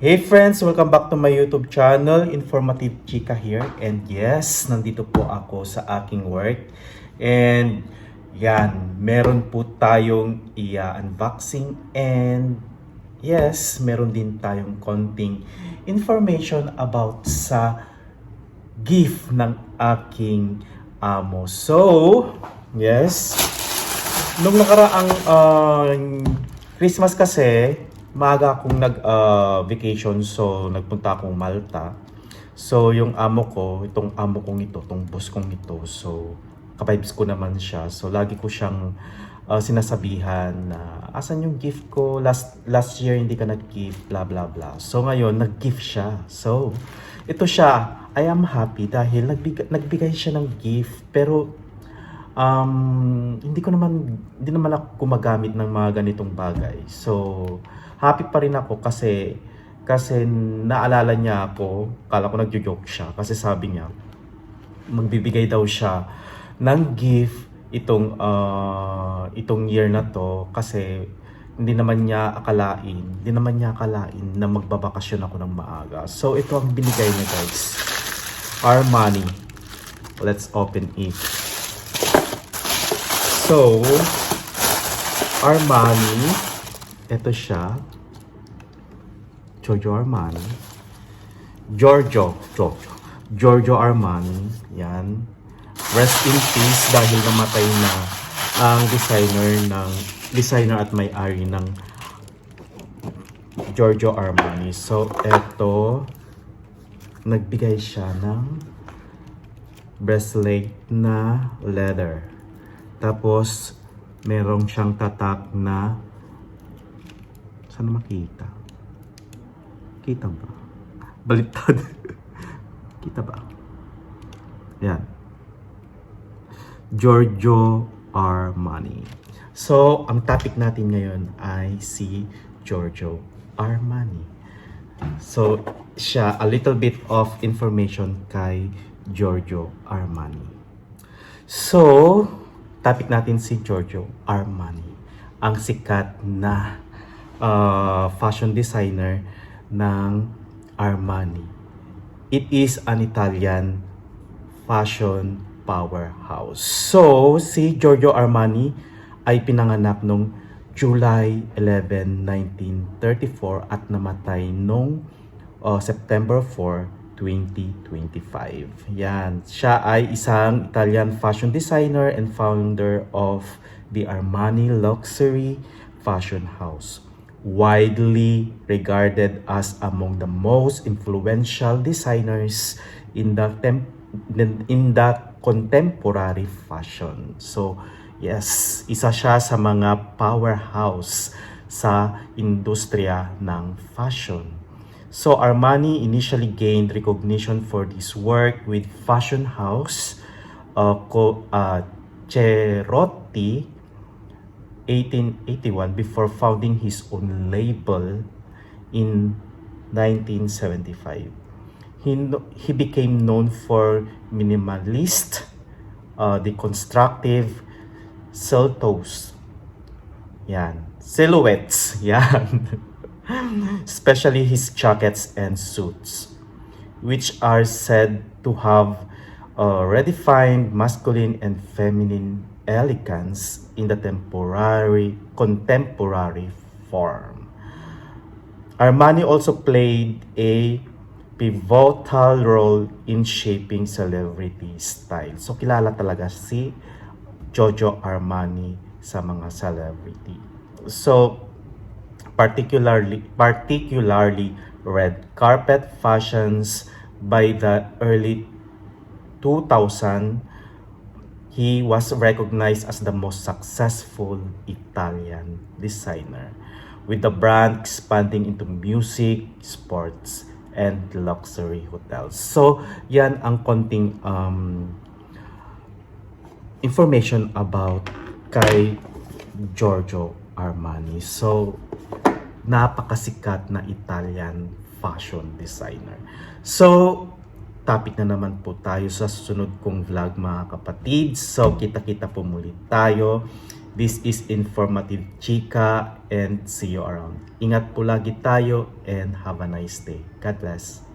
Hey friends, welcome back to my YouTube channel, Informative Chika here. And yes, nandito po ako sa aking work. And yan, meron po tayong unboxing and yes, meron din tayong konting information about sa gift ng aking amo. So, yes, nung nakaraang Christmas kasi, maaga akong nag-vacation, so nagpunta akong Malta. So yung amo ko, itong amo kong ito, itong boss kong ito, so ka-vibes ko naman siya. So lagi ko siyang sinasabihan na asan yung gift ko, last year hindi ka nag-gift, bla bla bla. So ngayon, nag-gift siya. So ito siya, I am happy dahil nagbigay siya ng gift, pero hindi naman ako gumagamit ng mga ganitong bagay. So happy pa rin ako kasi naalala niya ako. Kala ko nagjo-joke siya kasi sabi niya magbibigay daw siya ng gift itong year na to kasi hindi naman niya akalain na magbabakasyon ako ng maaga. So ito ang binigay niya, guys. Armani. Let's open it. So Armani, ito siya. Giorgio Armani. Yan. Rest in peace dahil namatay na ang designer at may-ari ng Giorgio Armani. So, eto, nagbigay siya ng bracelet na leather. Tapos, merong siyang tatak na sana makita. Kita ba? Baliktad. Kita ba? Yan. Giorgio Armani. So, ang topic natin ngayon ay si Giorgio Armani. So, siya, a little bit of information kay Giorgio Armani. So, topic natin si Giorgio Armani. Ang sikat na fashion designer ng Armani. It is an Italian fashion powerhouse. So, si Giorgio Armani ay pinanganak noong July 11, 1934 at namatay noong September 4, 2025. Yan. Siya ay isang Italian fashion designer and founder of the Armani luxury fashion house, widely regarded as among the most influential designers in the contemporary fashion. So, yes, isa siya sa mga powerhouse sa industriya ng fashion. So, Armani initially gained recognition for this work with fashion house Cerotti 1881 before founding his own label in 1975. He became known for minimalist, deconstructive silhouettes. Yan. Especially his jackets and suits, which are said to have redefined masculine and feminine elegance in the contemporary form. Armani also played a pivotal role in shaping celebrity style. So kilala talaga si Giorgio Armani sa mga celebrity. So particularly red carpet fashions by the early 2000s, he was recognized as the most successful Italian designer, with the brand expanding into music, sports, and luxury hotels. So, yan ang konting information about kay Giorgio Armani. So, napakasikat na Italian fashion designer. So, topic na naman po tayo sa susunod kong vlog, mga kapatid. So, kita-kita po muli tayo. This is Informative Chika and see you around. Ingat po lagi tayo and have a nice day. God bless.